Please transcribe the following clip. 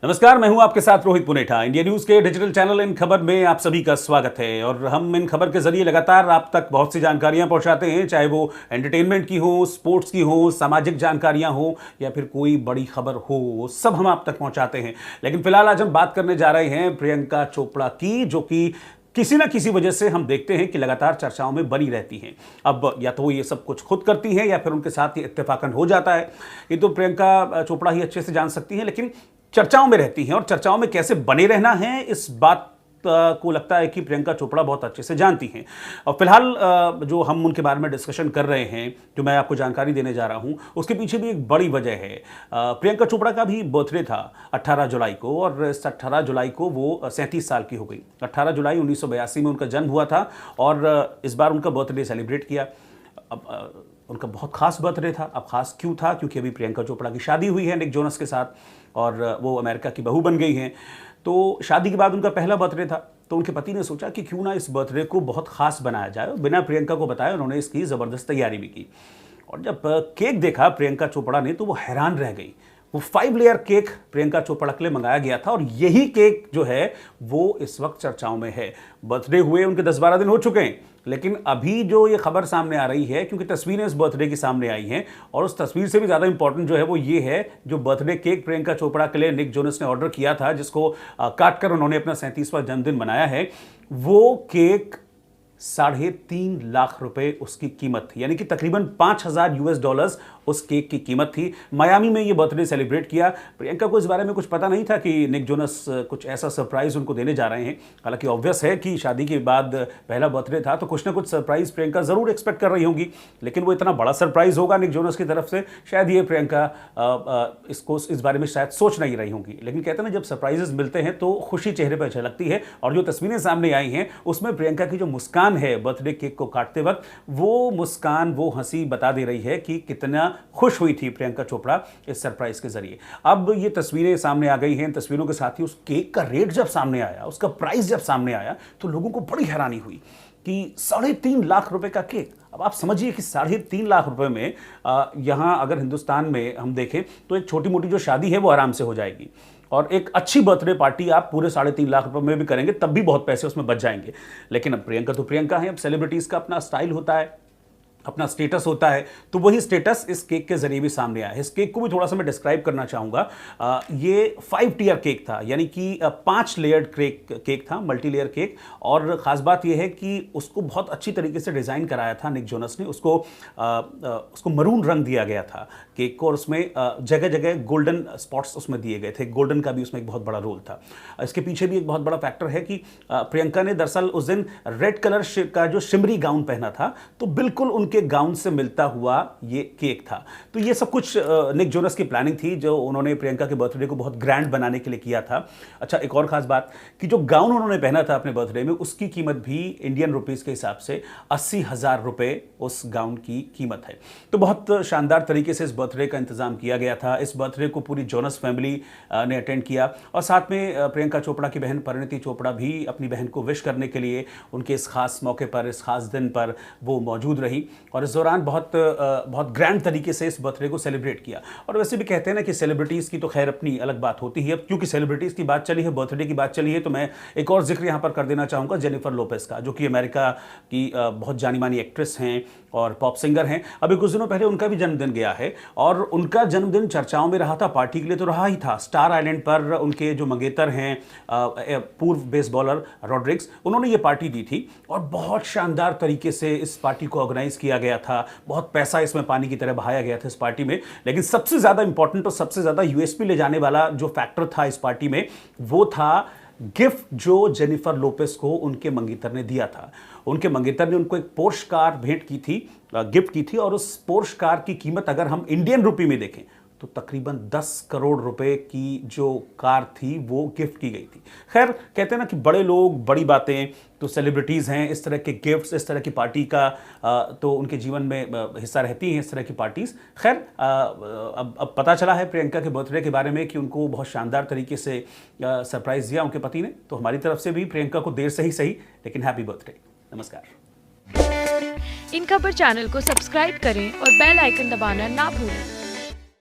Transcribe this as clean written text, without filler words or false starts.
नमस्कार, मैं हूं आपके साथ रोहित पुनेठा। इंडिया न्यूज के डिजिटल चैनल इन खबर में आप सभी का स्वागत है। और हम इन खबर के जरिए लगातार आप तक बहुत सी जानकारियां पहुंचाते हैं, चाहे वो एंटरटेनमेंट की हो, स्पोर्ट्स की हो, सामाजिक जानकारियां हो या फिर कोई बड़ी खबर हो, वो सब हम आप तक पहुंचाते हैं। लेकिन फिलहाल आज हम बात करने जा रहे हैं प्रियंका चोपड़ा की, जो कि किसी ना किसी वजह से हम देखते हैं कि लगातार चर्चाओं में बनी रहती हैं। अब या तो वो ये सब कुछ खुद करती हैं या फिर उनके साथ ये इत्तेफाकन हो जाता है। ये तो प्रियंका चोपड़ा ही अच्छे से जान सकती हैं, लेकिन चर्चाओं में रहती हैं और चर्चाओं में कैसे बने रहना है, इस बात को लगता है कि प्रियंका चोपड़ा बहुत अच्छे से जानती हैं। और फिलहाल जो हम उनके बारे में डिस्कशन कर रहे हैं, जो मैं आपको जानकारी देने जा रहा हूं, उसके पीछे भी एक बड़ी वजह है। प्रियंका चोपड़ा का भी बर्थडे था 18 जुलाई को, और इस 18 जुलाई को वो 37 साल की हो गई। 18 जुलाई 1982 में उनका जन्म हुआ था और इस बार उनका बर्थडे सेलिब्रेट किया। अब उनका बहुत खास बर्थडे था। अब खास क्यों था? क्योंकि अभी प्रियंका चोपड़ा की शादी हुई है निक जोनस के साथ और वो अमेरिका की बहू बन गई हैं। तो शादी के बाद उनका पहला बर्थडे था, तो उनके पति ने सोचा कि क्यों ना इस बर्थडे को बहुत खास बनाया जाए। बिना प्रियंका को बताए उन्होंने इसकी ज़बरदस्त तैयारी भी की। और जब केक देखा प्रियंका चोपड़ा ने तो वो हैरान रह गई। वो 5 लेयर केक प्रियंका चोपड़ा के लिए मंगाया गया था और यही केक जो है वो इस वक्त चर्चाओं में है। बर्थडे हुए उनके 10-12 दिन हो चुके हैं, लेकिन अभी जो ये खबर सामने आ रही है, क्योंकि तस्वीरें इस बर्थडे की सामने आई हैं और उस तस्वीर से भी ज़्यादा इंपॉर्टेंट जो है वो ये है, जो बर्थडे केक प्रियंका चोपड़ा के लिए निक जोनस ने ऑर्डर किया था, जिसको काट कर उन्होंने अपना 37वां जन्मदिन मनाया है, वो केक 3.5 लाख रुपए उसकी कीमत थी। यानी कि तकरीबन $5,000 उस केक की कीमत थी। मियामी में ये बर्थडे सेलिब्रेट किया। प्रियंका को इस बारे में कुछ पता नहीं था कि निक जोनस कुछ ऐसा सरप्राइज उनको देने जा रहे हैं। हालांकि ऑब्वियस है कि शादी के बाद पहला बर्थडे था, तो कुछ ना कुछ सरप्राइज प्रियंका जरूर एक्सपेक्ट कर रही होंगी, लेकिन वो इतना बड़ा सरप्राइज होगा निक जोनस की तरफ से, शायद ये प्रियंका इसको इस बारे में शायद सोच नहीं रही होंगी। लेकिन कहते हैं ना, जब सरप्राइजेस मिलते हैं तो खुशी चेहरे पर झलकती है। और जो तस्वीरें सामने आई हैं उसमें प्रियंका की जो मुस्कान है बर्थडे केक को काटते वक्त, वो मुस्कान, वो हंसी बता दे रही है कि कितना खुश हुई थी प्रियंका चोपड़ा इस सरप्राइज के जरिए। अब ये तस्वीरें सामने आ गई हैं। तस्वीरों के साथ ही उस केक का रेट जब सामने आया, उसका प्राइस जब सामने आया, तो लोगों को बड़ी हैरानी हुई कि 3.5 लाख रुपए का केक। अब आप समझिए कि 3.5 लाख रुपए में यहां अगर हिंदुस्तान में हम देखें तो एक छोटी मोटी जो शादी है वो आराम से हो जाएगी, और एक अच्छी बर्थडे पार्टी आप पूरे 3.5 लाख रुपए में भी करेंगे तब भी बहुत पैसे उसमें बच जाएंगे। लेकिन अब प्रियंका तो प्रियंका है। अब सेलिब्रिटीज का अपना स्टाइल होता है, अपना स्टेटस होता है, तो वही स्टेटस इस केक के जरिए भी सामने आया है। इस केक को भी थोड़ा सा मैं डिस्क्राइब करना चाहूँगा। ये 5 टियर केक था, यानी कि 5 लेयर्ड केक था, मल्टी लेयर केक। और ख़ास बात यह है कि उसको बहुत अच्छी तरीके से डिज़ाइन कराया था निक जोनस ने। उसको मरून रंग दिया गया था केक को, और उसमें जगह जगह गोल्डन स्पॉट्स उसमें दिए गए थे। गोल्डन का भी उसमें एक बहुत बड़ा रोल था। इसके पीछे भी एक बहुत बड़ा फैक्टर है कि प्रियंका ने दरअसल उस दिन रेड कलर का जो शिमरी गाउन पहना था, तो बिल्कुल उनके गाउन से मिलता हुआ ये केक था। तो ये सब कुछ निक जोनस की प्लानिंग थी, जो उन्होंने प्रियंका के बर्थडे को बहुत ग्रैंड बनाने के लिए किया था। अच्छा, एक और खास बात कि जो गाउन उन्होंने पहना था अपने बर्थडे में, उसकी कीमत भी इंडियन रुपीस के हिसाब से 80,000 रुपए उस गाउन की कीमत है। तो बहुत शानदार तरीके से इस बर्थडे का इंतजाम किया गया था। इस बर्थडे को पूरी जोनस फैमिली ने अटेंड किया, और साथ में प्रियंका चोपड़ा की बहन परिणीति चोपड़ा भी अपनी बहन को विश करने के लिए उनके इस खास मौके पर, इस खास दिन पर वो मौजूद रही, और इस दौरान बहुत ग्रैंड तरीके से इस बर्थडे को सेलिब्रेट किया। और वैसे भी कहते हैं ना कि सेलिब्रिटीज़ की तो खैर अपनी अलग बात होती है। क्योंकि सेलिब्रिटीज़ की बात चली है, बर्थडे की बात चली है, तो मैं एक और जिक्र यहाँ पर कर देना चाहूँगा जेनिफर लोपेज का, जो कि अमेरिका की बहुत जानी मानी एक्ट्रेस हैं और पॉप सिंगर हैं। अभी कुछ दिनों पहले उनका भी जन्मदिन गया है, और उनका जन्मदिन चर्चाओं में रहा था, पार्टी के लिए तो रहा ही था। स्टार आइलैंड पर उनके जो मंगेतर हैं, पूर्व बेसबॉलर रॉड्रिग्स, उन्होंने ये पार्टी दी थी, और बहुत शानदार तरीके से इस पार्टी को ऑर्गेनाइज किया गया था। बहुत पैसा इसमें पानी की तरह बहाया गया था इस पार्टी में। लेकिन सबसे ज़्यादा इंपॉर्टेंट और सबसे ज़्यादा यूएसपी ले जाने वाला जो फैक्टर था इस पार्टी में, वो था गिफ्ट जो जेनिफर लोपेज को उनके मंगेतर ने दिया था। उनके मंगेतर ने उनको एक पोर्श कार भेंट की थी, गिफ्ट की थी, और उस पोर्श कार की कीमत अगर हम इंडियन रुपये में देखें तो तकरीबन 10 करोड़ रुपए की जो कार थी वो गिफ्ट की गई थी। खैर, कहते हैं ना कि बड़े लोग बड़ी बातें, तो सेलिब्रिटीज़ हैं, इस तरह के गिफ्ट्स, इस तरह की पार्टी का तो उनके जीवन में हिस्सा रहती हैं इस तरह की पार्टीज़। खैर, अब पता चला है प्रियंका के बर्थडे के बारे में कि उनको बहुत शानदार तरीके से सरप्राइज़ दिया उनके पति ने। तो हमारी तरफ से भी प्रियंका को देर से ही सही, लेकिन हैप्पी बर्थडे। नमस्कार। इन खबर चैनल को सब्सक्राइब करें और बेल आइकन दबाना ना भूलें।